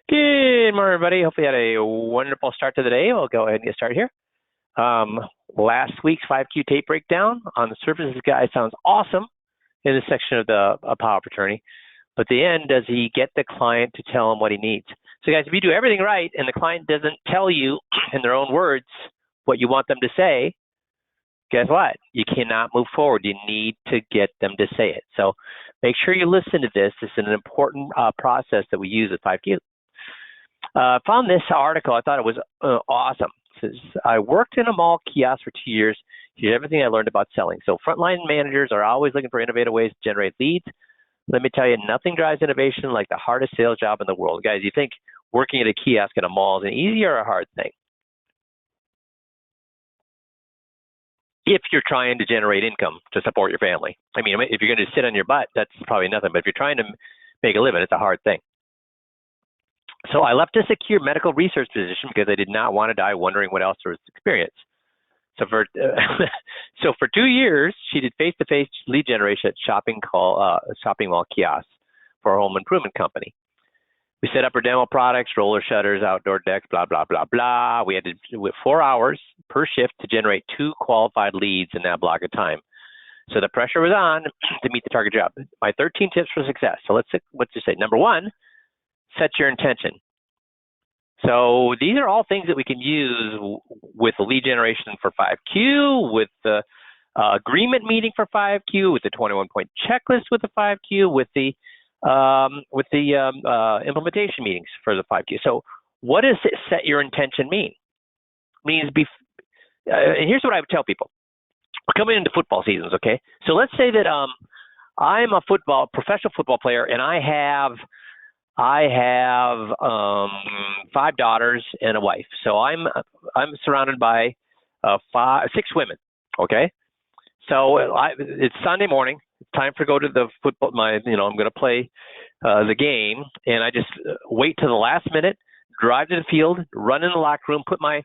Good morning, everybody. Hopefully you had a wonderful start to the day. We'll go ahead and get started here. Last week's 5Q tape breakdown on the surface, this guy sounds awesome in this section of the power of attorney. But at the end, does he get the client to tell him what he needs? So guys, if you do everything right and the client doesn't tell you in their own words what you want them to say, guess what? You cannot move forward. You need to get them to say it. So make sure you listen to this. This is an important process that we use at 5Q. Found this article. I thought it was awesome. It says, I worked in a mall kiosk for 2 years. Here's everything I learned about selling. So frontline managers are always looking for innovative ways to generate leads. Let me tell you, nothing drives innovation like the hardest sales job in the world. Guys, you think working at a kiosk at a mall is an easy or a hard thing? If you're trying to generate income to support your family. I mean, if you're going to sit on your butt, that's probably nothing. But if you're trying to make a living, it's a hard thing. So I left a secure medical research position because I did not want to die wondering what else there was to experience. So for 2 years, she did face-to-face lead generation at shopping mall kiosks for a home improvement company. We set up her demo products, roller shutters, outdoor decks, blah, blah, blah, blah. We had to do 4 hours per shift to generate 2 qualified leads in that block of time. So the pressure was on to meet the target job. My 13 tips for success. So let's just say, number 1, set your intention. So these are all things that we can use with the lead generation for 5Q, with the agreement meeting for 5Q, with the 21-point checklist with the 5Q, with the implementation meetings for the 5Q. So what does set your intention mean? It means, and here's what I would tell people. We're coming into football seasons, okay? So let's say that I'm a professional football player, and I have 5 daughters and a wife. So I'm surrounded by 6 women. Okay, so it's Sunday morning. It's time to go to the football. I'm going to play the game, and I just wait to the last minute, drive to the field, run in the locker room, put my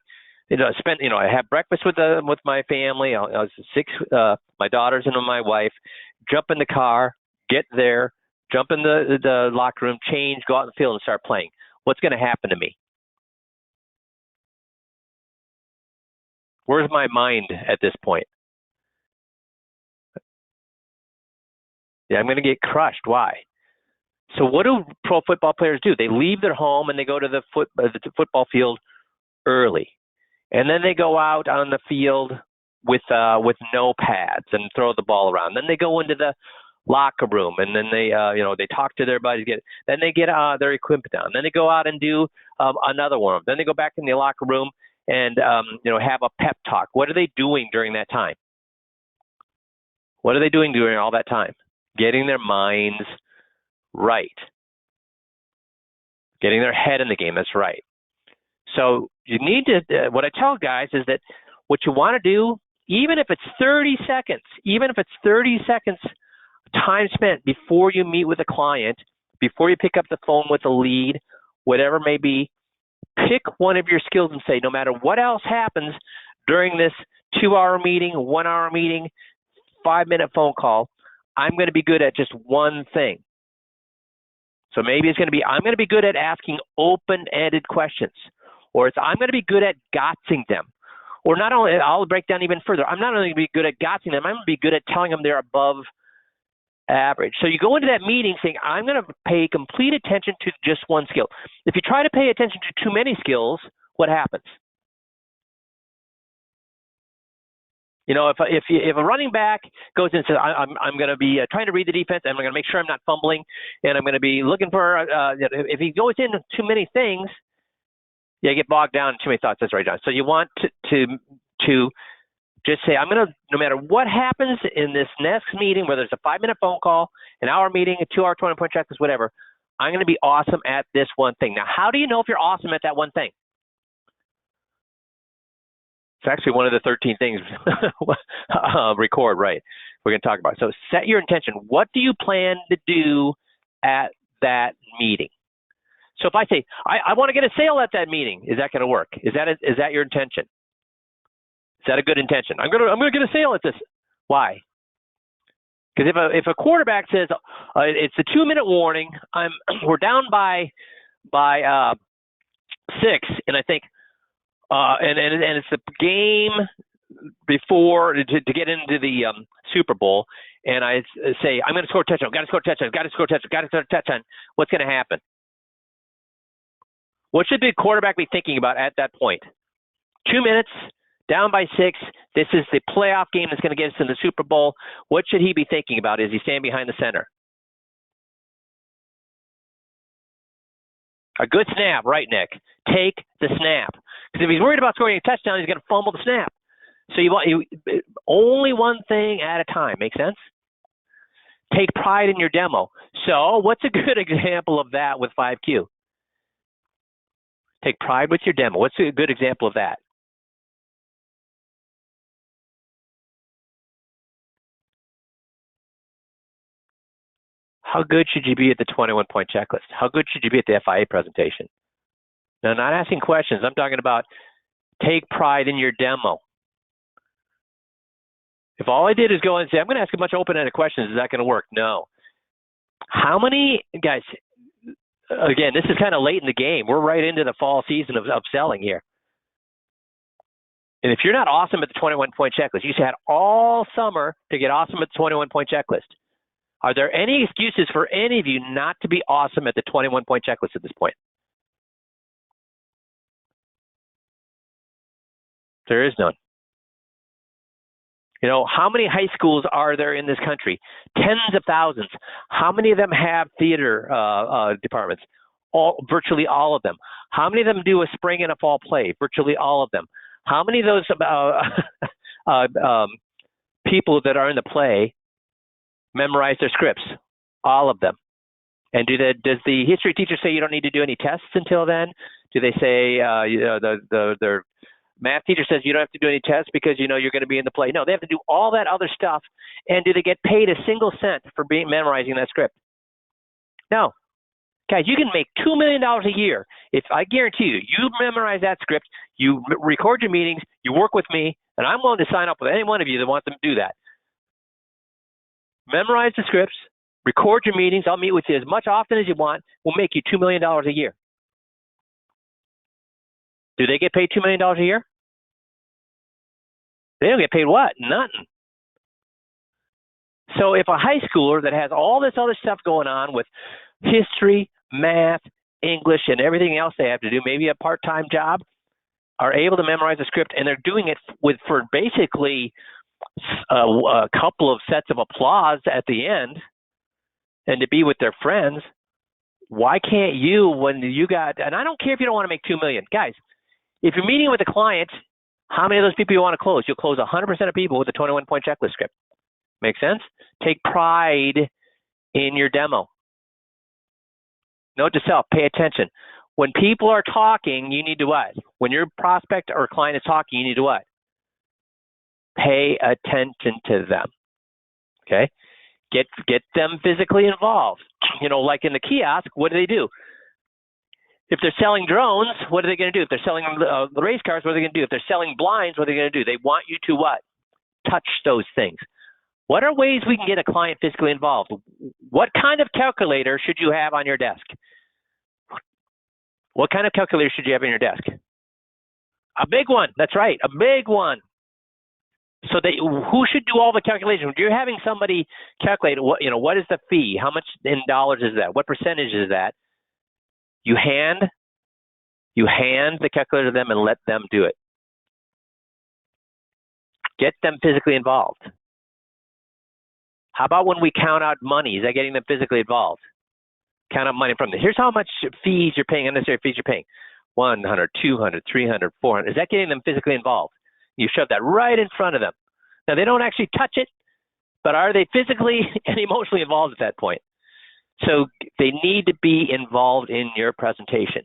I have breakfast with my family. I was 6, my daughters and my wife. Jump in the car, get there. Jump in the locker room, change, go out in the field and start playing. What's going to happen to me? Where's my mind at this point? Yeah, I'm going to get crushed. Why? So what do pro football players do? They leave their home and they go to the football field early. And then they go out on the field with no pads and throw the ball around. Then they go into the locker room, and then they talk to their buddies. Then they get their equipment down. Then they go out and do another one. Then they go back in the locker room and have a pep talk. What are they doing during that time? What are they doing during all that time? Getting their minds right, getting their head in the game. That's right. So you need to. What I tell guys is that what you want to do, even if it's 30 seconds, time spent before you meet with a client, before you pick up the phone with a lead, whatever it may be, pick one of your skills and say, no matter what else happens during this 2-hour meeting, 1-hour meeting, 5-minute phone call, I'm going to be good at just one thing. So maybe it's going to be, I'm going to be good at asking open-ended questions, or I'm going to be good at gotzing them. Or not only, I'll break down even further, I'm not only going to be good at gotzing them, I'm going to be good at telling them they're above average. So you go into that meeting saying, I'm going to pay complete attention to just one skill. If you try to pay attention to too many skills, what happens? If a running back goes in and says, I'm going to be trying to read the defense, and I'm going to make sure I'm not fumbling, and I'm going to be looking for, if he goes into too many things, you get bogged down in too many thoughts. That's right, John. So you want to just say, I'm going to, no matter what happens in this next meeting, whether it's a 5-minute phone call, an hour meeting, a 2-hour 20-point checklist, whatever, I'm going to be awesome at this one thing. Now, how do you know if you're awesome at that one thing? It's actually one of the 13 things record, right? We're going to talk about. So set your intention. What do you plan to do at that meeting? So if I say, I want to get a sale at that meeting, is that going to work? Is that your intention? Is that a good intention? I'm gonna get a sale at this. Why? Because if a quarterback says it's a 2-minute warning, we're down by by 6, and I think, and it's the game before to get into the Super Bowl, and I say, I'm going to score a touchdown, got to score a touchdown, got to score a touchdown, got to score a touchdown. What's going to happen? What should the quarterback be thinking about at that point? 2 minutes, down by 6. This is the playoff game that's going to get us in the Super Bowl. What should he be thinking about as he standing behind the center? A good snap, right, Nick? Take the snap. Because if he's worried about scoring a touchdown, he's going to fumble the snap. So you only one thing at a time. Make sense? Take pride in your demo. So what's a good example of that with 5Q? Take pride with your demo. What's a good example of that? How good should you be at the 21-point checklist? How good should you be at the FIA presentation? Now, not asking questions. I'm talking about take pride in your demo. If all I did is go and say, I'm going to ask a bunch of open-ended questions, is that going to work? No. How many, guys, again, this is kind of late in the game. We're right into the fall season of selling here. And if you're not awesome at the 21-point checklist, you had all summer to get awesome at the 21-point checklist. Are there any excuses for any of you not to be awesome at the 21-point checklist at this point? There is none. You know, how many high schools are there in this country? Tens of thousands. How many of them have theater departments? Virtually all of them. How many of them do a spring and a fall play? Virtually all of them. How many of those people that are in the play memorize their scripts? All of them. And does the history teacher say you don't need to do any tests until then? Do they say their math teacher says you don't have to do any tests because you know you're going to be in the play? No, they have to do all that other stuff. And do they get paid a single cent for memorizing that script? No. Guys, you can make $2 million a year. If I guarantee you memorize that script, you record your meetings, you work with me, and I'm willing to sign up with any one of you that wants them to do that. Memorize the scripts, record your meetings. I'll meet with you as much often as you want. We'll make you $2 million a year. Do they get paid $2 million a year? They don't get paid what? Nothing. So if a high schooler that has all this other stuff going on with history, math, English, and everything else they have to do, maybe a part-time job, are able to memorize a script, and they're doing it for basically a couple of sets of applause at the end and to be with their friends, why can't you, when you got, and I don't care if you don't want to make $2 million. Guys, if you're meeting with a client, how many of those people you want to close? You'll close 100% of people with a 21-point checklist script. Make sense? Take pride in your demo. Note to self, pay attention. When people are talking, you need to what? When your prospect or client is talking, you need to what? Pay attention to them. Okay? Get them physically involved. You know, like in the kiosk, what do? If they're selling drones, what are they going to do? If they're selling the race cars, what are they going to do? If they're selling blinds, what are they going to do? They want you to what? Touch those things. What are ways we can get a client physically involved? What kind of calculator should you have on your desk? What kind of calculator should you have on your desk? A big one. That's right, a big one. So who should do all the calculations? When you're having somebody calculate, what is the fee? How much in dollars is that? What percentage is that? You hand the calculator to them and let them do it. Get them physically involved. How about when we count out money? Is that getting them physically involved? Count out money from them. Here's how much fees you're paying, unnecessary fees you're paying. 100, 200, 300, 400. Is that getting them physically involved? You shove that right in front of them. Now, they don't actually touch it, but are they physically and emotionally involved at that point? So they need to be involved in your presentation.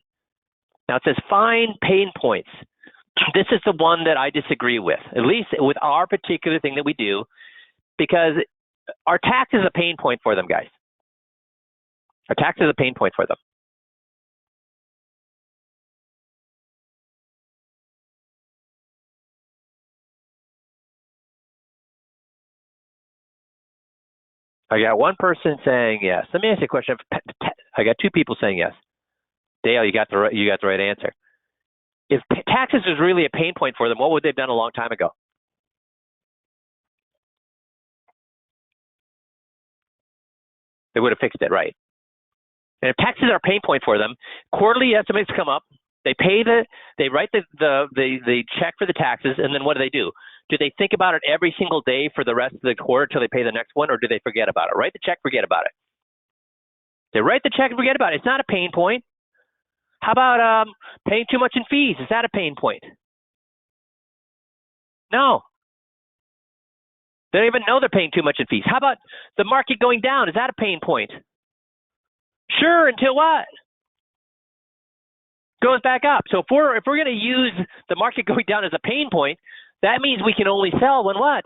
Now, it says find pain points. This is the one that I disagree with, at least with our particular thing that we do, because our tax is a pain point for them, guys. Our tax is a pain point for them. I got one person saying yes. Let me ask you a question. I got two people saying yes. Dale, you got the right answer. If taxes was really a pain point for them, what would they have done a long time ago? They would have fixed it, right? And if taxes are a pain point for them, quarterly estimates come up. They write the check for the taxes, and then what do? Do they think about it every single day for the rest of the quarter till they pay the next one, or do they forget about it? Write the check, forget about it. They write the check and forget about it. It's not a pain point. How about paying too much in fees? Is that a pain point? No. They don't even know they're paying too much in fees. How about the market going down? Is that a pain point? Sure, until what? Goes back up. So if we're going to use the market going down as a pain point, that means we can only sell when what?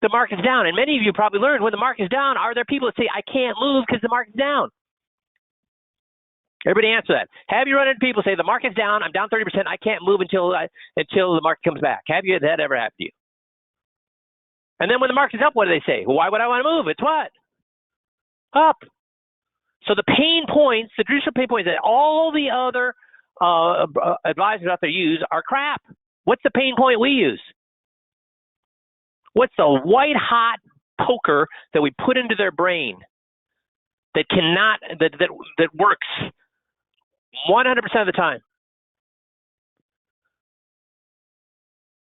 The market's down. And many of you probably learned when the market's down, are there people that say, I can't move because the market's down? Everybody answer that. Have you run into people say, the market's down, I'm down 30%, I can't move until the market comes back? Have you that ever happened to you? And then when the market's up, what do they say? Well, why would I want to move? It's what? Up. So the pain points, the traditional pain points that all the other advisors out there use are crap. What's the pain point we use? What's the white hot poker that we put into their brain that works 100% of the time?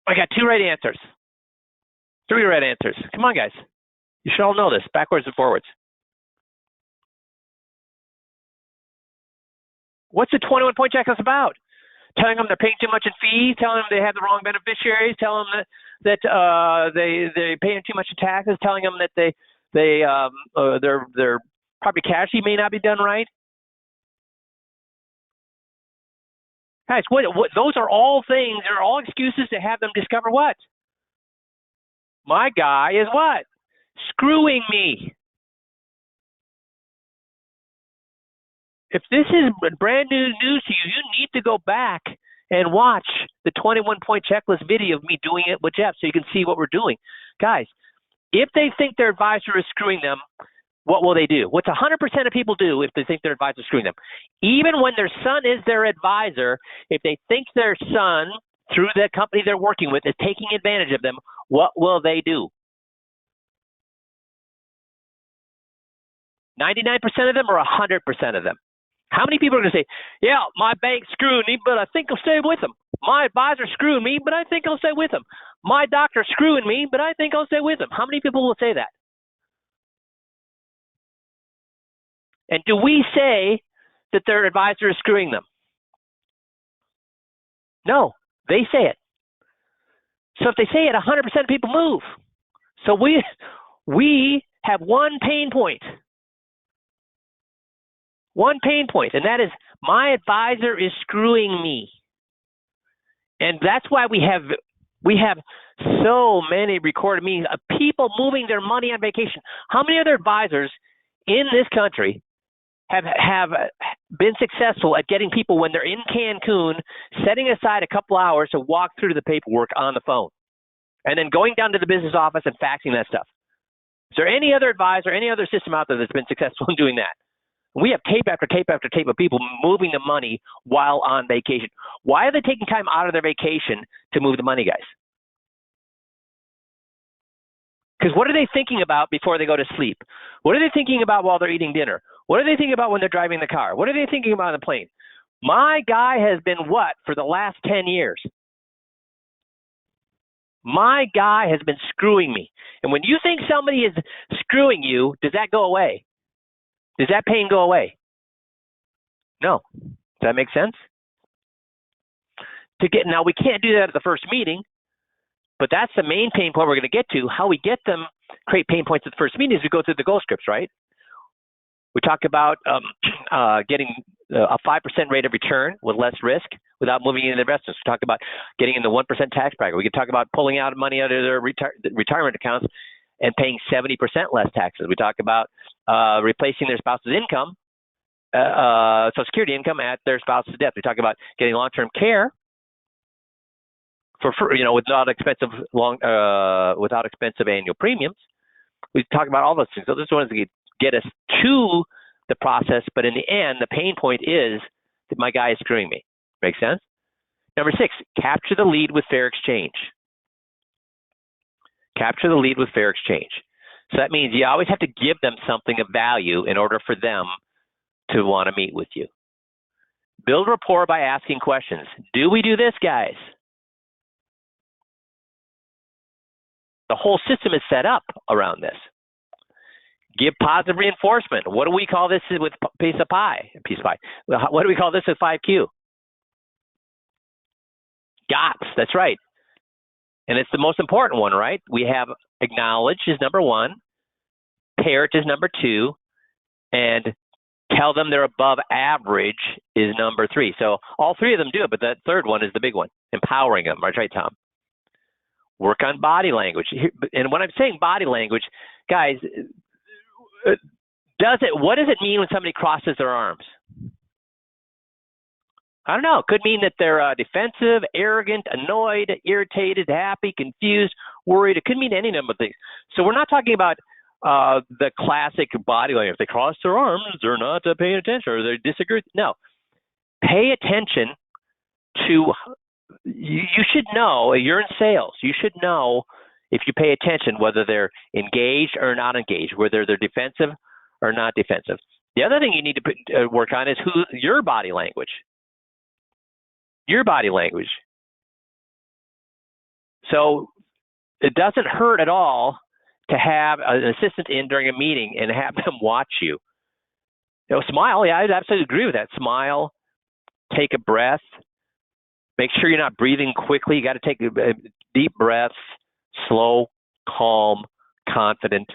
I got 2 right answers. 3 right answers. Come on, guys. You should all know this, backwards and forwards. What's the 21-point checklist about? Telling them they're paying too much in fees, telling them they have the wrong beneficiaries, telling them that they're paying too much in taxes, telling them that their property casualty may not be done right. Guys, what those are all things. They're all excuses to have them discover what? My guy is what? Screwing me. If this is brand new news to you, you need to go back and watch the 21-point checklist video of me doing it with Jeff so you can see what we're doing. Guys, if they think their advisor is screwing them, what will they do? What's 100% of people do if they think their advisor is screwing them? Even when their son is their advisor, if they think their son, through the company they're working with, is taking advantage of them, what will they do? 99% of them or 100% of them? How many people are going to say, yeah, my bank's screwing me, but I think I'll stay with them. My advisor's screwing me, but I think I'll stay with them. My doctor's screwing me, but I think I'll stay with them. How many people will say that? And do we say that their advisor is screwing them? No, they say it. So if they say it, 100% of people move. So we have one pain point. One pain point, and that is my advisor is screwing me. And that's why we have so many recorded meetings of people moving their money on vacation. How many other advisors in this country have been successful at getting people when they're in Cancun, setting aside a couple hours to walk through the paperwork on the phone, and then going down to the business office and faxing that stuff? Is there any other advisor, any other system out there that's been successful in doing that? We have tape after tape after tape of people moving the money while on vacation. Why are they taking time out of their vacation to move the money, guys? Because what are they thinking about before they go to sleep? What are they thinking about while they're eating dinner? What are they thinking about when they're driving the car? What are they thinking about on the plane? My guy has been what for the last 10 years? My guy has been screwing me. And when you think somebody is screwing you, does that go away? Does that pain go away? No. Does that make sense? Now, we can't do that at the first meeting, but that's the main pain point we're going to get to. How we get them, create pain points at the first meeting is we go through the goal scripts, right? We talk about getting a 5% rate of return with less risk without moving into investments. We talk about getting in the 1% tax bracket. We can talk about pulling out money out of their retirement accounts and paying 70% less taxes. We talk about replacing their spouse's income, Social Security income, at their spouse's death. We talk about getting long-term care without expensive annual premiums. We talk about all those things. So this one is to get us to the process, but in the end, the pain point is that my guy is screwing me. Make sense? Number 6, capture the lead with fair exchange. Capture the lead with fair exchange. So that means you always have to give them something of value in order for them to want to meet with you. Build rapport by asking questions. Do we do this, guys? The whole system is set up around this. Give positive reinforcement. What do we call this with piece of pie? What do we call this with 5Q? GOTS, that's right. And it's the most important one, right? We have acknowledge is number 1, parrot is number 2, and tell them they're above average is number 3. So all 3 of them do it, but that third one is the big one, empowering them. Right, Tom? Work on body language. And when I'm saying body language, guys, what does it mean when somebody crosses their arms? I don't know. It could mean that they're defensive, arrogant, annoyed, irritated, happy, confused, worried. It could mean any number of things. So we're not talking about the classic body language. If they cross their arms, they're not paying attention or they disagree. No. Pay attention to, you should know, you're in sales. You should know if you pay attention whether they're engaged or not engaged, whether they're defensive or not defensive. The other thing you need to work on is your body language. Your body language. So it doesn't hurt at all to have an assistant in during a meeting and have them watch you. Smile. Yeah, I'd absolutely agree with that. Smile. Take a breath. Make sure you're not breathing quickly. You got to take deep breaths. Slow, calm, confident.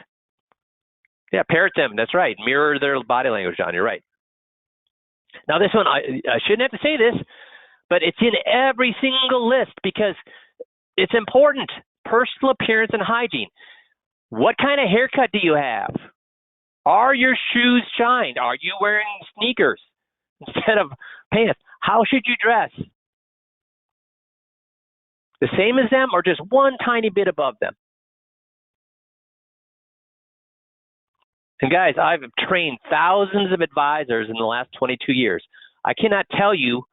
Yeah, parrot them. That's right. Mirror their body language, John. You're right. Now this one, I shouldn't have to say this, but it's in every single list because it's important. Personal appearance and hygiene. What kind of haircut do you have? Are your shoes shined? Are you wearing sneakers instead of pants? How should you dress? The same as them or just one tiny bit above them? And guys, I've trained thousands of advisors in the last 22 years. I cannot tell you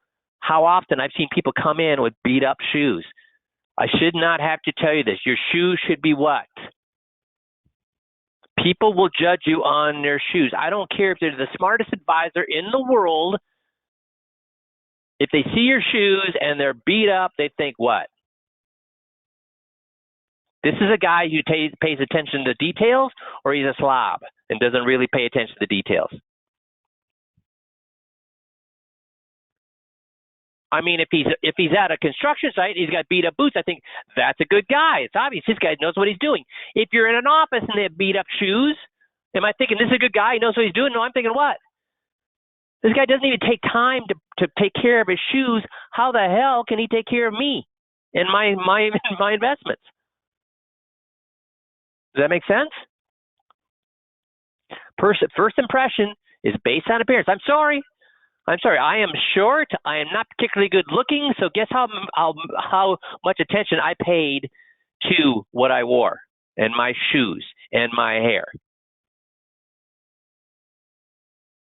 how often I've seen people come in with beat up shoes. I should not have to tell you this. Your shoes should be what? People will judge you on their shoes. I don't care if they're the smartest advisor in the world. If they see your shoes and they're beat up, they think what? This is a guy who pays attention to details, or he's a slob and doesn't really pay attention to the details. I mean, if he's at a construction site, he's got beat up boots, I think that's a good guy. It's obvious this guy knows what he's doing. If you're in an office and they have beat up shoes, am I thinking this is a good guy? He knows what he's doing? No, I'm thinking what? This guy doesn't even take time to take care of his shoes. How the hell can he take care of me and my investments? Does that make sense? First impression is based on appearance. I'm sorry. I am short. I am not particularly good looking. So guess how much attention I paid to what I wore and my shoes and my hair.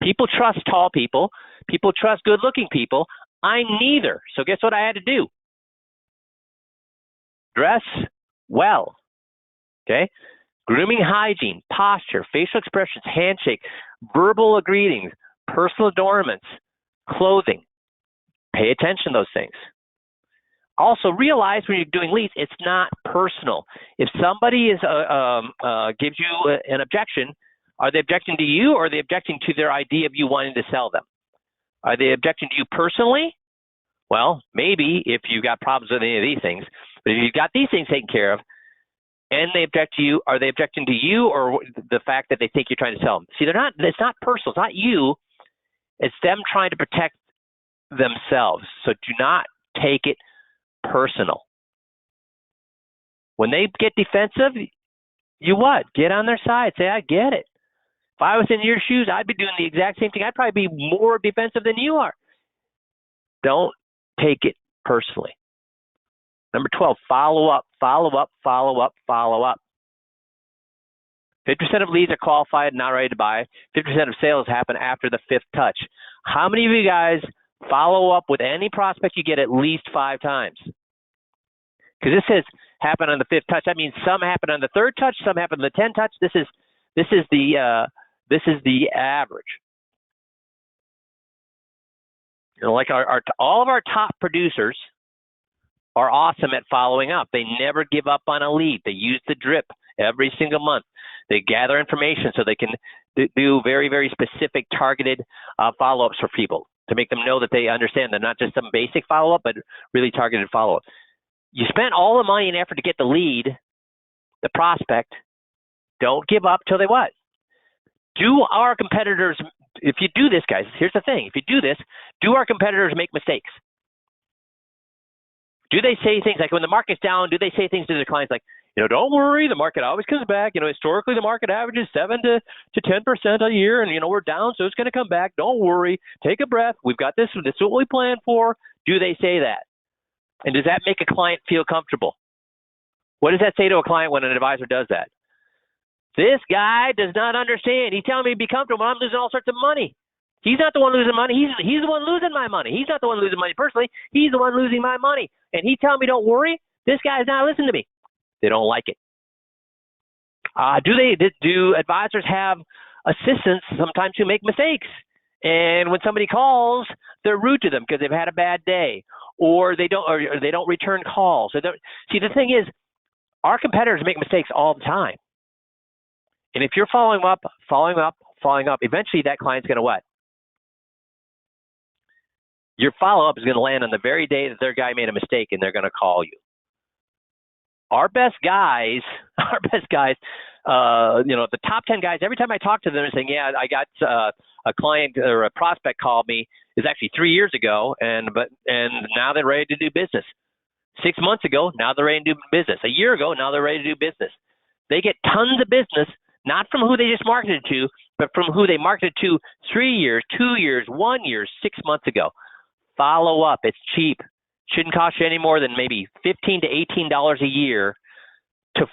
People trust tall people. People trust good looking people. I'm neither. So guess what I had to do? Dress well. Okay? Grooming hygiene, posture, facial expressions, handshake, verbal greetings, personal adornments, clothing. Pay attention to those things. Also, realize when you're doing leads, it's not personal. If somebody gives you an objection, are they objecting to you or are they objecting to their idea of you wanting to sell them? Are they objecting to you personally? Well, maybe if you've got problems with any of these things, but if you've got these things taken care of, and they object to you, are they objecting to you or the fact that they think you're trying to sell them? See, it's not personal. It's not you. It's them trying to protect themselves. So do not take it personal. When they get defensive, you what? Get on their side. Say, I get it. If I was in your shoes, I'd be doing the exact same thing. I'd probably be more defensive than you are. Don't take it personally. Number 12, follow up, follow up, follow up, follow up. 50% of leads are qualified and not ready to buy. 50% of sales happen after the 5th touch. How many of you guys follow up with any prospect you get at least 5 times? Because this says happen on the 5th touch. That means some happen on the 3rd touch, some happen on the 10th touch. This is the average. You know, like all of our top producers are awesome at following up. They never give up on a lead. They use the drip every single month. They gather information so they can do very, very specific targeted follow-ups for people to make them know that they understand they're not just some basic follow-up, but really targeted follow-up. You spent all the money and effort to get the lead, the prospect. Don't give up till they what? Do our competitors, if you do this, guys, here's the thing. If you do this, do our competitors make mistakes? Do they say things like when the market's down, do they say things to their clients like, you know, don't worry, the market always comes back. You know, historically, the market averages 7 to 10% a year, and, you know, we're down, so it's going to come back. Don't worry. Take a breath. We've got this. This is what we planned for. Do they say that? And does that make a client feel comfortable? What does that say to a client when an advisor does that? This guy does not understand. He's telling me to be comfortable. I'm losing all sorts of money. He's not the one losing money. He's the one losing my money. He's not the one losing money personally. He's the one losing my money. And he telling me, don't worry. This guy's not listening to me. They don't like it. Do advisors have assistants sometimes who make mistakes? And when somebody calls, they're rude to them because they've had a bad day, or they don't return calls. See, the thing is, our competitors make mistakes all the time. And if you're following up, eventually that client's going to what? Your follow-up is going to land on the very day that their guy made a mistake, and they're going to call you. Our best guys, you know, the top 10 guys, every time I talk to them, they're saying, yeah, I got a client or a prospect called me. It's actually 3 years ago, and now they're ready to do business. 6 months ago, now they're ready to do business. A year ago, now they're ready to do business. They get tons of business, not from who they just marketed to, but from who they marketed to 3 years, 2 years, 1 year, 6 months ago. Follow up. It's cheap. Shouldn't cost you any more than maybe $15 to $18 a year to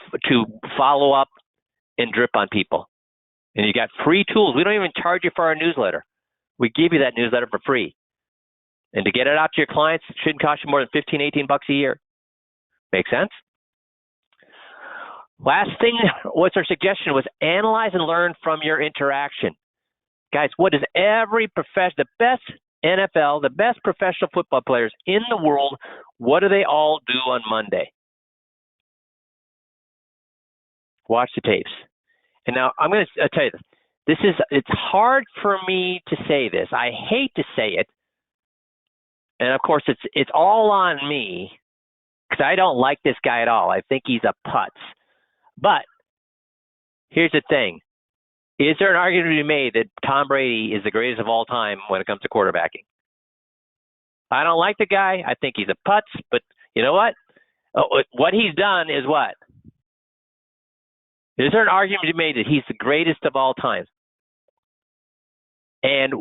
follow up and drip on people. And you got free tools. We don't even charge you for our newsletter. We give you that newsletter for free. And to get it out to your clients, it shouldn't cost you more than $15, $18 a year. Make sense? Last thing, what's our suggestion was analyze and learn from your interaction. Guys, what does every the best NFL, the best professional football players in the world, what do they all do on Monday? Watch the tapes. And now I'm going to tell you this. It's hard for me to say this. I hate to say it. And of course, it's all on me because I don't like this guy at all. I think he's a putz. But here's the thing. Is there an argument to be made that Tom Brady is the greatest of all time when it comes to quarterbacking? I don't like the guy. I think he's a putz. But you know what? What he's done is what? Is there an argument to be made that he's the greatest of all time? And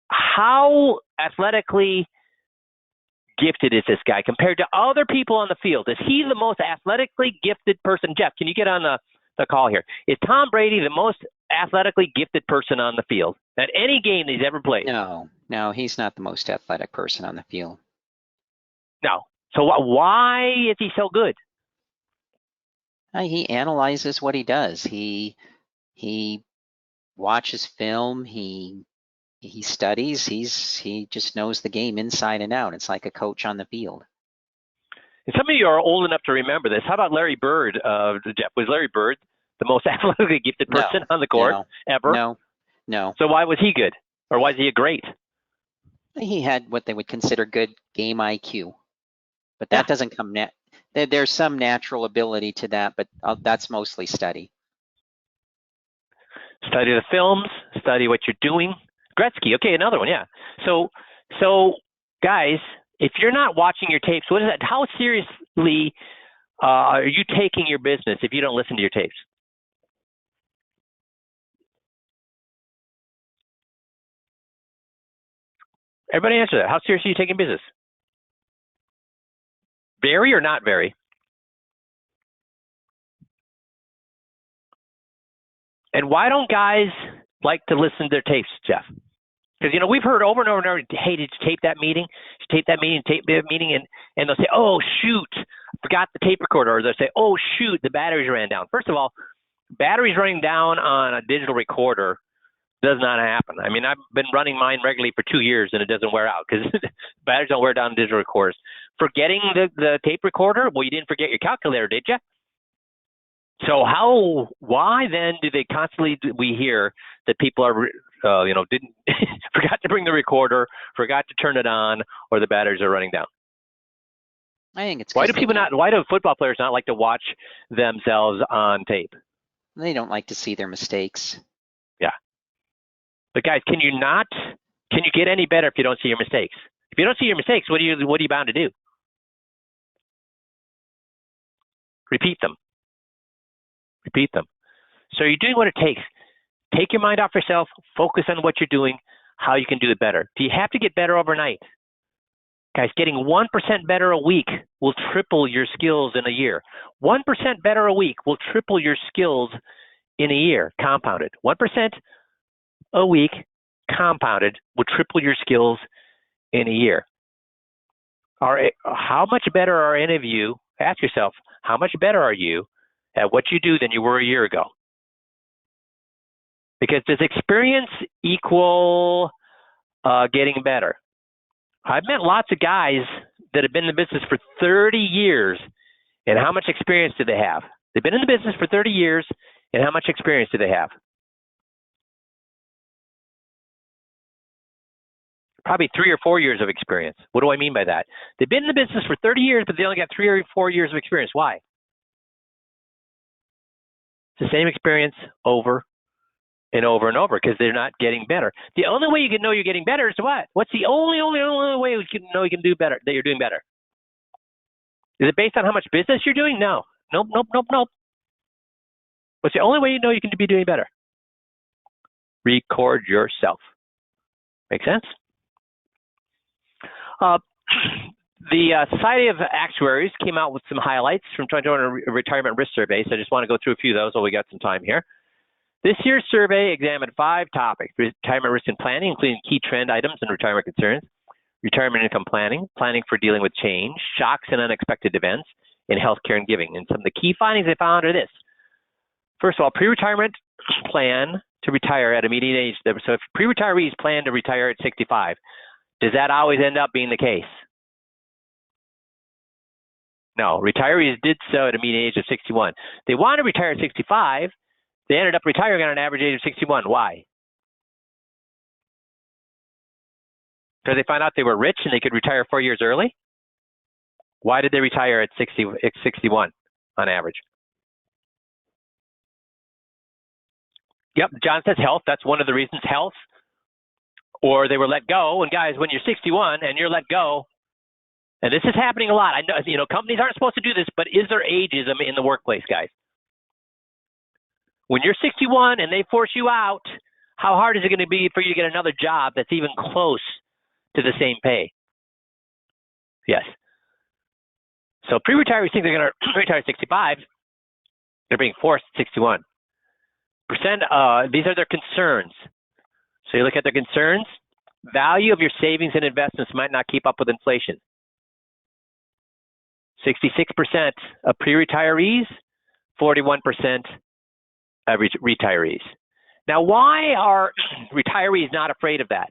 how athletically gifted is this guy compared to other people on the field? Is he the most athletically gifted person? Jeff, can you get on the call here? Is Tom Brady the most athletically gifted person on the field at any game that he's ever played? No, he's not the most athletic person on the field. No. So why is he so good? He analyzes what he does. He watches film. He studies. He just knows the game inside and out. It's like a coach on the field. And some of you are old enough to remember this. How about Larry Bird? Jeff, was Larry Bird the most athletically gifted person on the court ever? No. So why was he good, or why is he great? He had what they would consider good game IQ, but that doesn't come there's some natural ability to that, but that's mostly study. Study the films, study what you're doing. Gretzky, okay, another one, yeah. So guys, if you're not watching your tapes, what is that? How seriously are you taking your business if you don't listen to your tapes? Everybody answer that. How seriously are you taking business? Very or not very? And why don't guys like to listen to their tapes, Jeff? Because, we've heard over and over and over, hey, did you tape that meeting? Tape that meeting, and they'll say, oh, shoot, forgot the tape recorder. Or they'll say, oh, shoot, the batteries ran down. First of all, batteries running down on a digital recorder does not happen. I mean, I've been running mine regularly for 2 years, and it doesn't wear out because batteries don't wear down on digital recorders. Forgetting the tape recorder? Well, you didn't forget your calculator, did you? So why then do they constantly, we hear that people are, didn't, forgot to bring the recorder, forgot to turn it on, or the batteries are running down? I think it's why do football players not like to watch themselves on tape? They don't like to see their mistakes. Yeah. But guys, can you get any better if you don't see your mistakes? If you don't see your mistakes, what are you bound to do? Repeat them. So you're doing what it takes. Take your mind off yourself, focus on what you're doing, how you can do it better. Do you have to get better overnight? Guys, getting 1% better a week will triple your skills in a year. 1% better a week will triple your skills in a year, compounded. 1% a week, compounded, will triple your skills in a year. How much better are any of you? Ask yourself, how much better are you at what you do than you were a year ago? Because does experience equal getting better? I've met lots of guys that have been in the business for 30 years, and how much experience do they have? They've been in the business for 30 years, and how much experience do they have? Probably 3 or 4 years of experience. What do I mean by that? They've been in the business for 30 years, but they only got 3 or 4 years of experience. Why? It's the same experience over and over and over because they're not getting better. The only way you can know you're getting better is what? What's the only way you can know you can do better, that you're doing better? Is it based on how much business you're doing? No. Nope. What's the only way you know you can be doing better? Record yourself. Make sense? The Society of Actuaries came out with some highlights from 2020 retirement risk survey, so I just want to go through a few of those while we got some time here. This year's survey examined 5 topics: retirement risk and planning, including key trend items and retirement concerns, retirement income planning, planning for dealing with change, shocks and unexpected events, and healthcare and giving. And some of the key findings they found are this. First of all, pre-retirement plan to retire at a median age. So if pre-retirees plan to retire at 65, does that always end up being the case? No, retirees did so at a median age of 61. They wanted to retire at 65. They ended up retiring on an average age of 61. Why? Because they found out they were rich and they could retire 4 years early? Why did they retire at 61 on average? Yep, John says health. That's one of the reasons, health. Or they were let go. And guys, when you're 61 and you're let go, and this is happening a lot. I know, companies aren't supposed to do this, but is there ageism in the workplace, guys? When you're 61 and they force you out, how hard is it going to be for you to get another job that's even close to the same pay? Yes. So pre-retirees think they're going to retire at 65. They're being forced at 61. These are their concerns. So you look at their concerns. Value of your savings and investments might not keep up with inflation. 66% of pre-retirees, 41% of retirees. Now, why are retirees not afraid of that?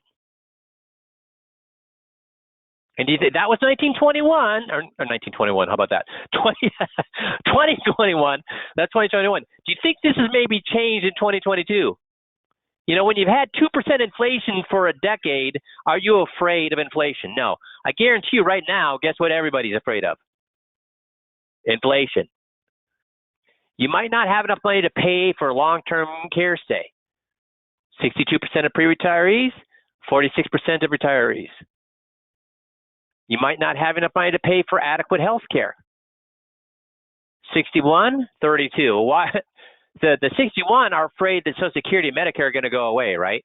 And do you think that was 1921 or 1921? How about that? 2021. That's 2021. Do you think this has maybe changed in 2022? When you've had 2% inflation for a decade, are you afraid of inflation? No. I guarantee you right now, guess what everybody's afraid of? Inflation. You might not have enough money to pay for a long-term care stay. 62% of pre-retirees, 46% of retirees. You might not have enough money to pay for adequate health care. 61, 32. Why? The 61 are afraid that Social Security and Medicare are going to go away, right?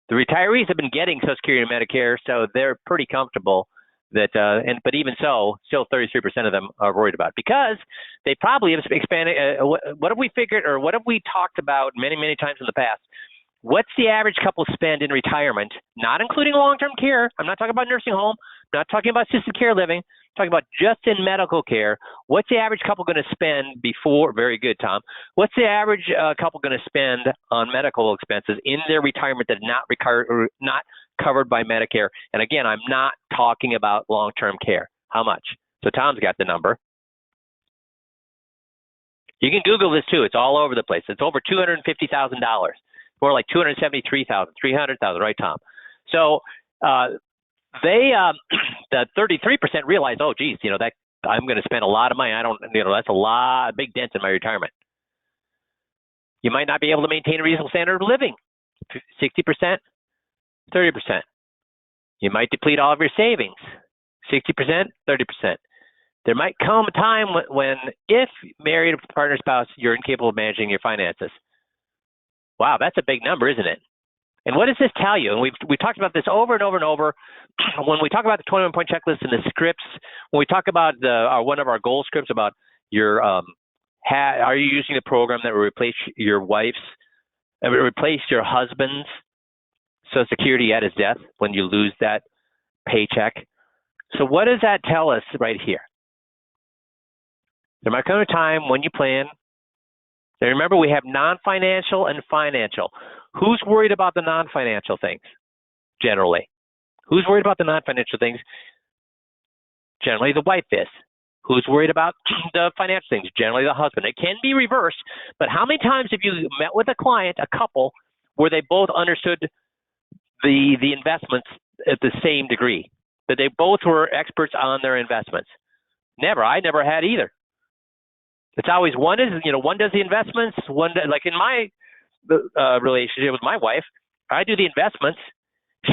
The retirees have been getting Social Security and Medicare, so they're pretty comfortable But even so, still 33% of them are worried about it because they probably have expanded. What have we figured, or what have we talked about many, many times in the past? What's the average couple spend in retirement, not including long-term care? I'm not talking about nursing home. I'm not talking about assisted care living. I'm talking about just in medical care. What's the average couple going to spend before? Very good, Tom. What's the average couple going to spend on medical expenses in their retirement that are not covered by Medicare? And again, I'm not talking about long-term care. How much? So Tom's got the number. You can Google this too. It's all over the place. It's over $250,000. More like 273,000, 300,000, right, Tom? So the 33% realize, oh, geez, that I'm going to spend a lot of money. That's a big dent in my retirement. You might not be able to maintain a reasonable standard of living. 60%, 30%. You might deplete all of your savings. 60%, 30%. There might come a time when, if married with a partner spouse, you're incapable of managing your finances. Wow, that's a big number, isn't it? And what does this tell you? And we've talked about this over and over and over. When we talk about the 21-point checklist and the scripts, when we talk about one of our goal scripts about your are you using the program that will replace your husband's Social Security at his death when you lose that paycheck? So what does that tell us right here? There might come a time when you plan. Now remember, we have non-financial and financial. Who's worried about the non-financial things, generally? Who's worried about the non-financial things? Generally, the wife is. Who's worried about the financial things? Generally, the husband. It can be reversed, but how many times have you met with a client, a couple, where they both understood the investments at the same degree, that they both were experts on their investments? Never. I never had either. It's always one does the investments, like in my relationship with my wife, I do the investments,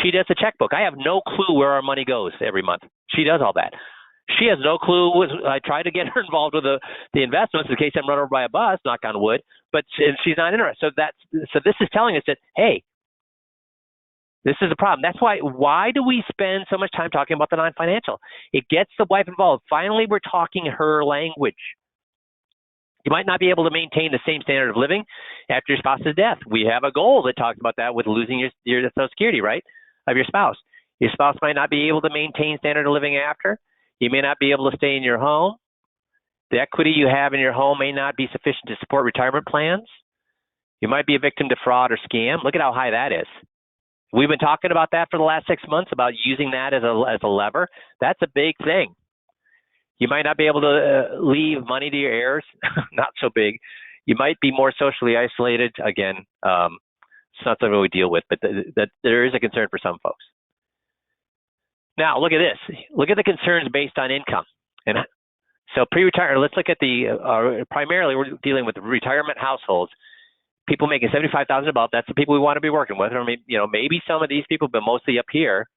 she does the checkbook. I have no clue where our money goes every month. She does all that. She has no clue. I try to get her involved with the investments in case I'm run over by a bus, knock on wood, but she's not interested. So this is telling us that, hey, this is a problem. That's why do we spend so much time talking about the non-financial? It gets the wife involved. Finally, we're talking her language. You might not be able to maintain the same standard of living after your spouse's death. We have a goal that talks about that with losing your Social Security, right, of your spouse. Your spouse might not be able to maintain standard of living after. You may not be able to stay in your home. The equity you have in your home may not be sufficient to support retirement plans. You might be a victim to fraud or scam. Look at how high that is. We've been talking about that for the last 6 months, about using that as a lever. That's a big thing. You might not be able to leave money to your heirs. Not so big. You might be more socially isolated. Again, it's not something we deal with, but that there is a concern for some folks. Now, look at this. Look at the concerns based on income. And so pre-retirement, let's look at primarily we're dealing with retirement households. People making $75,000 above, that's the people we want to be working with. Or maybe some of these people, but mostly up here.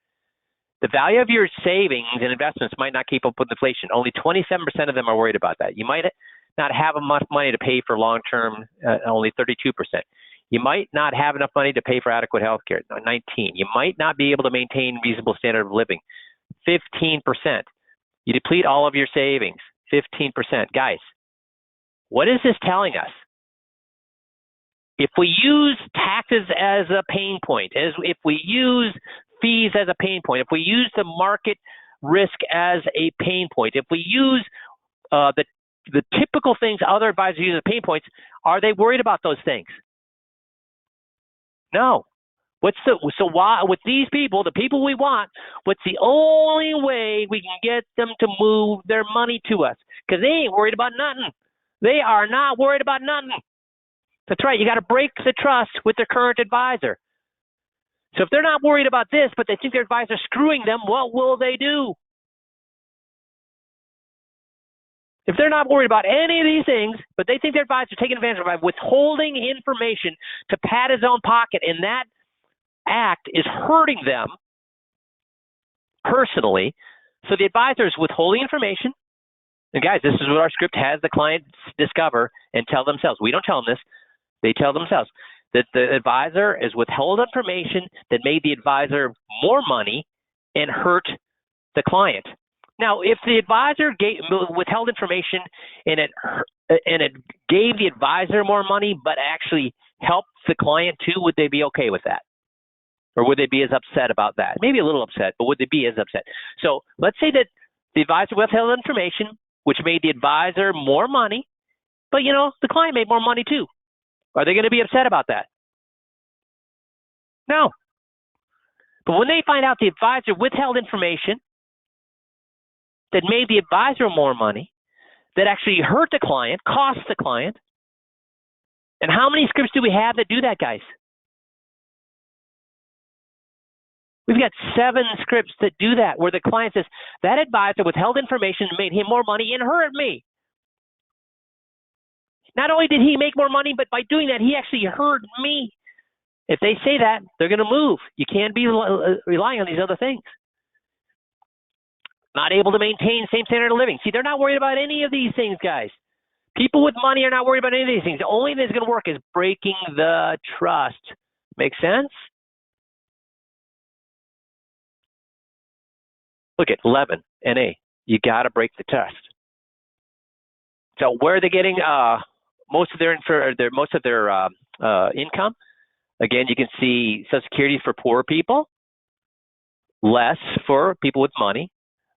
The value of your savings and investments might not keep up with inflation. Only 27% of them are worried about that. You might not have enough money to pay for long-term, only 32%. You might not have enough money to pay for adequate health care, 19%. You might not be able to maintain reasonable standard of living, 15%. You deplete all of your savings, 15%. Guys, what is this telling us? If we use taxes as a pain point, if we use fees as a pain point, if we use the market risk as a pain point, if we use the typical things other advisors use as pain points, are they worried about those things? No. So why, with these people, the people we want, what's the only way we can get them to move their money to us? Because they ain't worried about nothing. They are not worried about nothing. That's right. You got to break the trust with their current advisor. So if they're not worried about this, but they think their advisor's screwing them, what will they do? If they're not worried about any of these things, but they think their advisor's taking advantage of it by withholding information to pad his own pocket, and that act is hurting them personally, so the advisor is withholding information. And guys, this is what our script has the clients discover and tell themselves. We don't tell them this. They tell themselves that the advisor is withheld information that made the advisor more money and hurt the client. Now, if the advisor withheld information and it gave the advisor more money, but actually helped the client too, would they be okay with that? Or would they be as upset about that? Maybe a little upset, but would they be as upset? So let's say that the advisor withheld information, which made the advisor more money, but the client made more money too. Are they going to be upset about that? No. But when they find out the advisor withheld information that made the advisor more money, that actually hurt the client, cost the client, and how many scripts do we have that do that, guys? We've got 7 scripts that do that, where the client says, that advisor withheld information and made him more money and hurt me. Not only did he make more money, but by doing that, he actually hurt me. If they say that, they're going to move. You can't be relying on these other things. Not able to maintain same standard of living. See, they're not worried about any of these things, guys. People with money are not worried about any of these things. The only thing that's going to work is breaking the trust. Make sense? Look at 11, NA. You got to break the trust. So where are they getting most of their income? Again, you can see Social Security for poor people, less for people with money.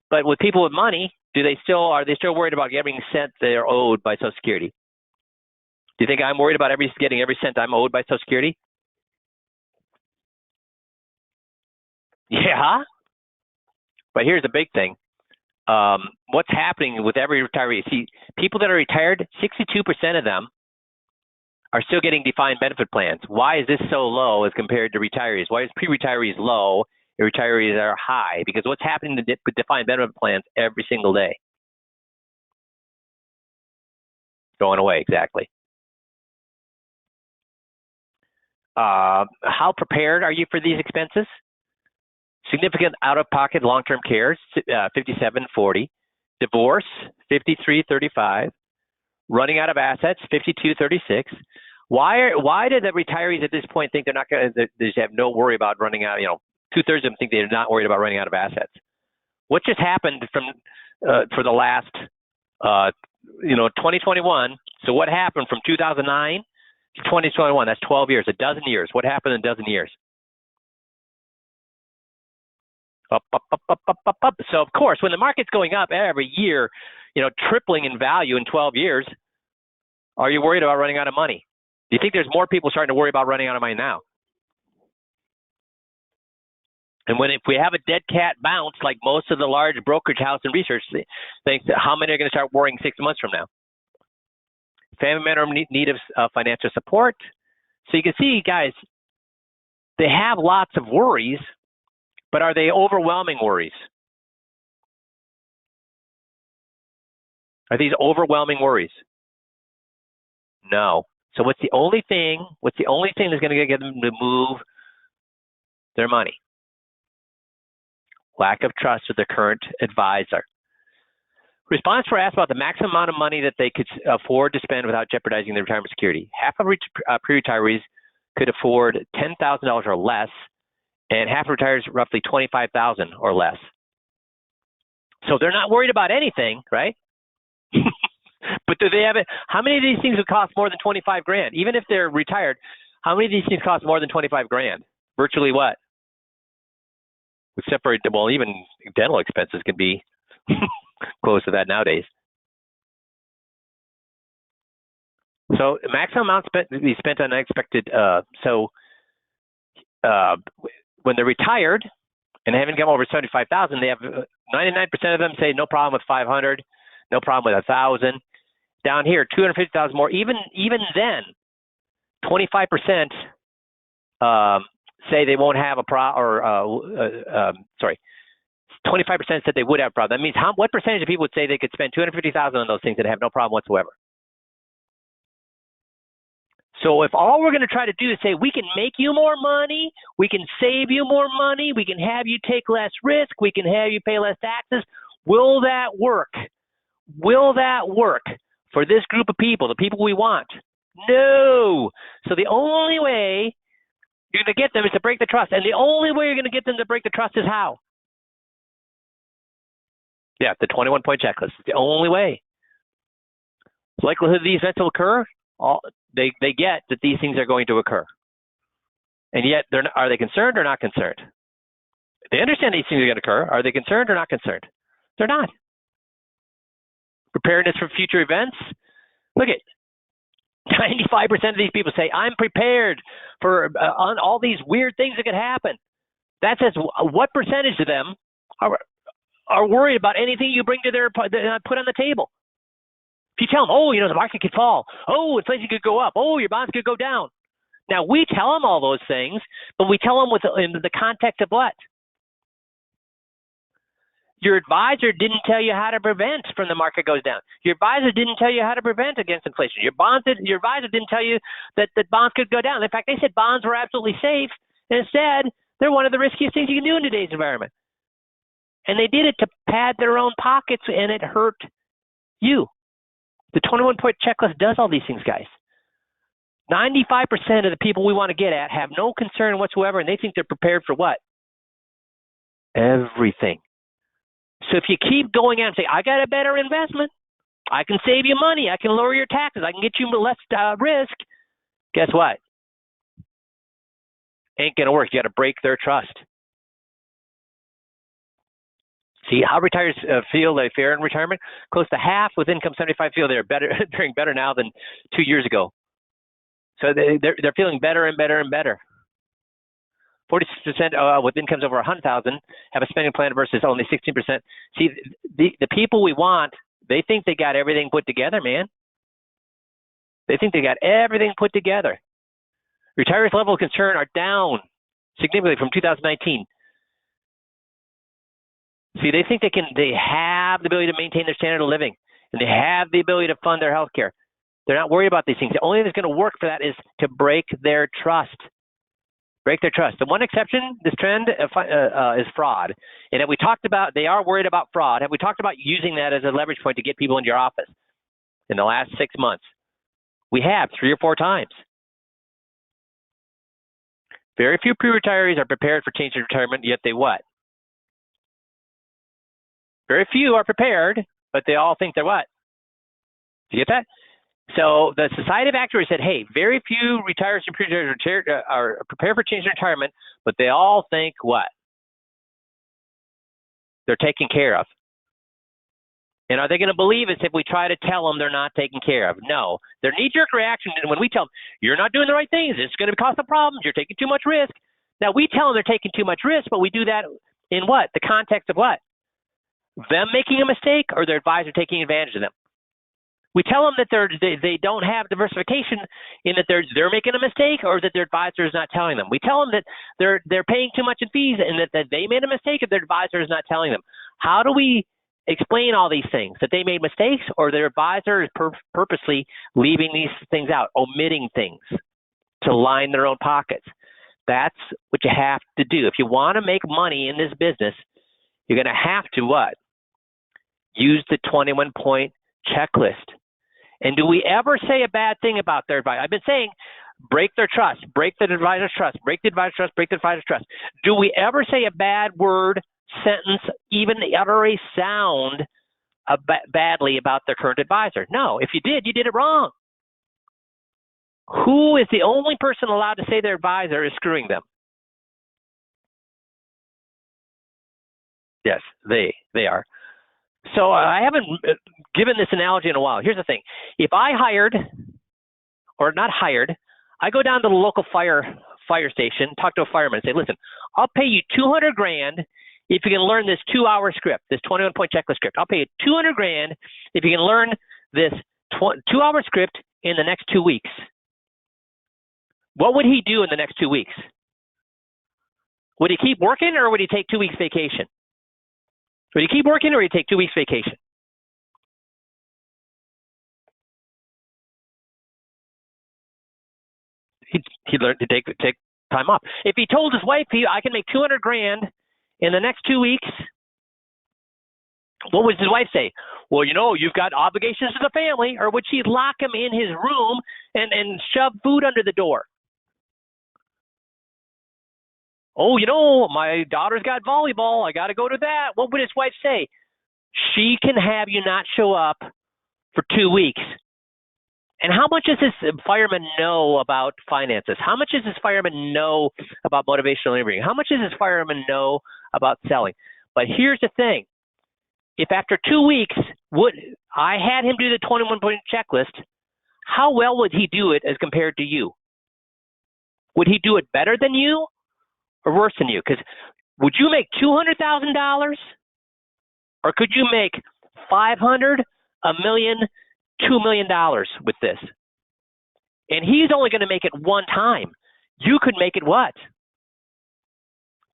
But with people with money, are they still worried about getting cent they're owed by Social Security? Do you think I'm worried about getting every cent I'm owed by Social Security? Yeah. But here's the big thing. What's happening with every retiree? See, people that are retired, 62% of them are still getting defined benefit plans. Why is this so low as compared to retirees? Why is pre-retirees low and retirees are high? Because what's happening to defined benefit plans every single day? Going away, exactly. How prepared are you for these expenses? Significant out-of-pocket long-term care, 57.40. Divorce, 53.35. Running out of assets, 52.36. Why do the retirees at this point think they're not going to? They have no worry about running out? 2/3 of them think they're not worried about running out of assets. What just happened for the last 2021? So what happened from 2009 to 2021? That's 12 years, a dozen years. What happened in a dozen years? Up. So of course, when the market's going up every year, tripling in value in 12 years, are you worried about running out of money? Do you think there's more people starting to worry about running out of money now? And if we have a dead cat bounce, like most of the large brokerage house and research thinks, how many are going to start worrying 6 months from now? Family member need of financial support. So you can see, guys, they have lots of worries, but are they overwhelming worries? Are these overwhelming worries? No. So what's the only thing that's going to get them to move their money? Lack of trust with their current advisor. Respondents were asked about the maximum amount of money that they could afford to spend without jeopardizing their retirement security. Half of pre-retirees could afford $10,000 or less, and half of retirees roughly $25,000 or less. So they're not worried about anything, right? But do they have it? How many of these things would cost more than $25,000? Even if they're retired, how many of these things cost more than $25,000? Virtually what? Except for, well, even dental expenses can be close to that nowadays. So maximum amount be spent on unexpected. When they're retired and haven't come over 75,000, they have 99% of them say no problem with 500, no problem with 1,000. Down here, 250,000 more. Even then, 25% say they won't have a sorry, 25% said they would have a problem. That means what percentage of people would say they could spend 250,000 on those things and have no problem whatsoever? So if all we're going to try to do is say we can make you more money, we can save you more money, we can have you take less risk, we can have you pay less taxes, will that work? Will that work for this group of people, the people we want? No. So the only way you're going to get them is to break the trust. And the only way you're going to get them to break the trust is how? Yeah, the 21-point checklist is the only way. Likelihood of these events will occur, they get that these things are going to occur. And yet, are they concerned or not concerned? They understand these things are going to occur. Are they concerned or not concerned? They're not. Preparedness for future events. Look at 95% of these people say, I'm prepared for on all these weird things that could happen. That says what percentage of them are worried about anything you bring to their put on the table. If you tell them, oh, the market could fall. Oh, inflation could go up. Oh, your bonds could go down. Now, we tell them all those things, but we tell them in the context of what? Your advisor didn't tell you how to prevent from the market goes down. Your advisor didn't tell you how to prevent against inflation. Your advisor didn't tell you that bonds could go down. In fact, they said bonds were absolutely safe. And instead, they're one of the riskiest things you can do in today's environment. And they did it to pad their own pockets, and it hurt you. The 21-point checklist does all these things, guys. 95% of the people we want to get at have no concern whatsoever, and they think they're prepared for what? Everything. So if you keep going out and say, I got a better investment, I can save you money, I can lower your taxes, I can get you less risk, guess what? Ain't going to work. You got to break their trust. See how retirees feel they fare in retirement? Close to half with income 75 feel they're faring better now than 2 years ago. So they're feeling better and better and better. 46% with incomes over 100,000 have a spending plan versus only 16%. See, the people we want, they think they got everything put together, man. They think they got everything put together. Retirees' level of concern are down significantly from 2019. See, they think they have the ability to maintain their standard of living, and they have the ability to fund their health care. They're not worried about these things. The only thing that's going to work for that is to break their trust. Break their trust. The one exception, this trend is fraud. And have we talked about, they are worried about fraud. Have we talked about using that as a leverage point to get people into your office in the last 6 months? We have 3 or 4 times. Very few pre-retirees are prepared for change in retirement, yet they what? Very few are prepared, but they all think they're what? Do you get that? So the Society of Actuaries said, hey, very few retirees and pre-retirees are prepared for change in retirement, but they all think what? They're taken care of. And are they going to believe us if we try to tell them they're not taken care of? No. Their knee-jerk reaction, and when we tell them, you're not doing the right things, it's going to cause some problems, you're taking too much risk. Now, we tell them they're taking too much risk, but we do that in what? The context of what? Them making a mistake or their advisor taking advantage of them. We tell them that they don't have diversification in that they're making a mistake or that their advisor is not telling them. We tell them that they're paying too much in fees and that they made a mistake if their advisor is not telling them. How do we explain all these things? That they made mistakes or their advisor is purposely leaving these things out, omitting things to line their own pockets. That's what you have to do. If you want to make money in this business, you're going to have to what? Use the 21-point checklist. And do we ever say a bad thing about their advisor? I've been saying break their trust, break the advisor's trust, break the advisor's trust, break the advisor's trust. Do we ever say a bad word, sentence, even utter a sound badly about their current advisor? No. If you did it wrong. Who is the only person allowed to say their advisor is screwing them? Yes, they are. So I haven't given this analogy in a while. Here's the thing. If I I go down to the local fire station, talk to a fireman and say, listen, I'll pay you $200,000 if you can learn this 2-hour script, this 21-point checklist script. I'll pay you $200,000 if you can learn this 2-hour script in the next 2 weeks. What would he do in the next 2 weeks? Would he keep working or would he take 2 weeks vacation? Would he keep working or would he take 2 weeks vacation? He'd learn to take time off. If he told his wife, I can make $200,000 in the next 2 weeks, what would his wife say? Well, you've got obligations to the family. Or would she lock him in his room and shove food under the door? Oh, my daughter's got volleyball. I got to go to that. What would his wife say? She can have you not show up for 2 weeks. And how much does this fireman know about finances? How much does this fireman know about motivational interviewing? How much does this fireman know about selling? But here's the thing. If after 2 weeks, I had him do the 21-point checklist, how well would he do it as compared to you? Would he do it better than you or worse than you? Because would you make $200,000 or could you make $500, $1 million, $2 million with this? And he's only going to make it one time. You could make it what?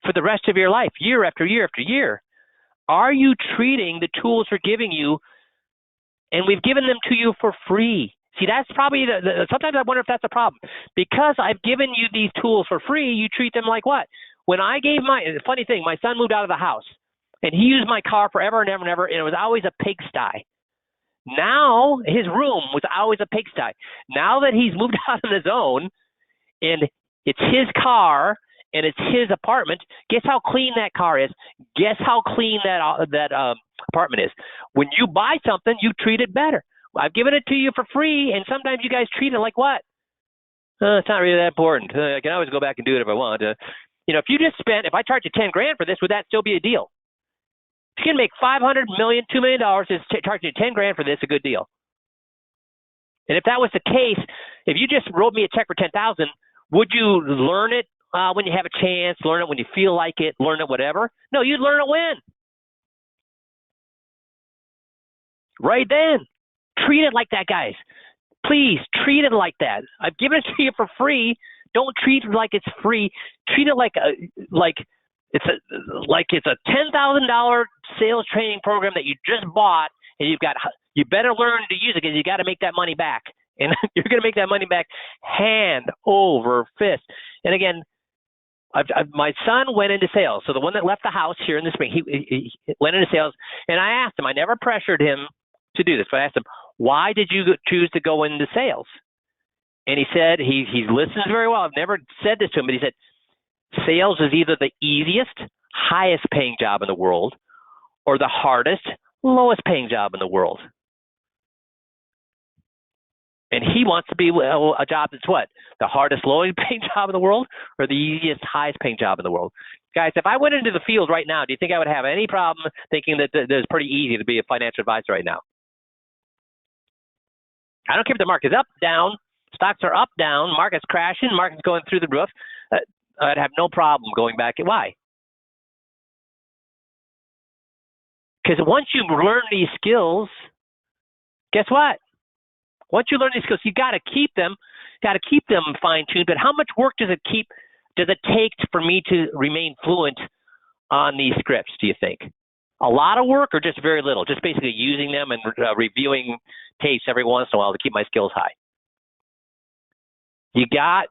For the rest of your life, year after year after year. Are you treating the tools we're giving you, and we've given them to you for free? See, that's probably sometimes I wonder if that's a problem. Because I've given you these tools for free, you treat them like what? When I gave funny thing, my son moved out of the house, and he used my car forever and ever and ever, and it was always a pigsty. Now, his room was always a pigsty. Now that he's moved out on his own, and it's his car, and it's his apartment, guess how clean that car is? Guess how clean that apartment is? When you buy something, you treat it better. I've given it to you for free, and sometimes you guys treat it like what? It's not really that important. I can always go back and do it if I want. If I charge you $10,000 for this, would that still be a deal? If you can make $500 million, $2 million, is charging you $10,000 for this a good deal? And if that was the case, if you just wrote me a check for $10,000, would you learn it when you have a chance? Learn it when you feel like it? Learn it whatever? No, you'd learn it when? Right then. Treat it like that, guys. Please treat it like that. I've given it to you for free. Don't treat it like it's free. Treat it like it's a $10,000 sales training program that you just bought, and you better learn to use it because you got to make that money back, and you're going to make that money back hand over fist. And again, my son went into sales. So the one that left the house here in the spring, he went into sales, and I asked him. I never pressured him to do this, but I asked him, why did you choose to go into sales? And he said, he listens very well. I've never said this to him, but he said, sales is either the easiest, highest paying job in the world or the hardest, lowest paying job in the world. And he wants to be a job that's what? The hardest, lowest paying job in the world or the easiest, highest paying job in the world? Guys, if I went into the field right now, do you think I would have any problem thinking that it's pretty easy to be a financial advisor right now? I don't care if the market's up, down, stocks are up, down, market's crashing, market's going through the roof. I'd have no problem going back. Why? Because once you learn these skills, guess what? Once you learn these skills, you got to keep them fine-tuned. But how much work does it take for me to remain fluent on these scripts, do you think? A lot of work or just very little? Just basically using them and reviewing tapes every once in a while to keep my skills high. I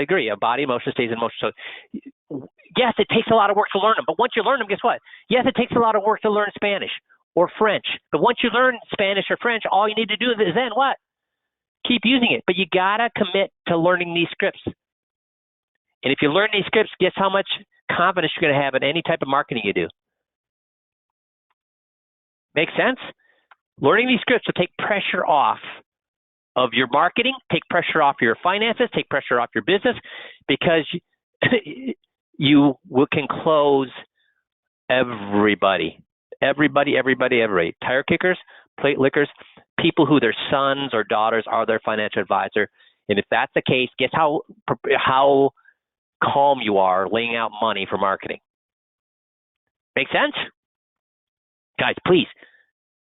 agree. A body motion stays in motion. So yes, it takes a lot of work to learn them. But once you learn them, guess what? Yes, it takes a lot of work to learn Spanish or French. But once you learn Spanish or French, all you need to do is then what? Keep using it. But you got to commit to learning these scripts. And if you learn these scripts, guess how much confidence you're going to have in any type of marketing you do. Make sense? Learning these scripts will take pressure off of your marketing, take pressure off your finances, take pressure off your business, because you can close everybody. Tire kickers, plate lickers, people who their sons or daughters are their financial advisor. And if that's the case, guess how calm you are laying out money for marketing. Make sense? Guys, please,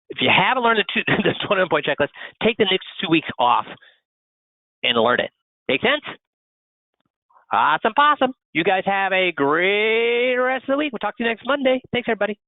if you haven't learned the 21-point checklist, take the next 2 weeks off and learn it. Make sense? Awesome possum. You guys have a great rest of the week. We'll talk to you next Monday. Thanks, everybody.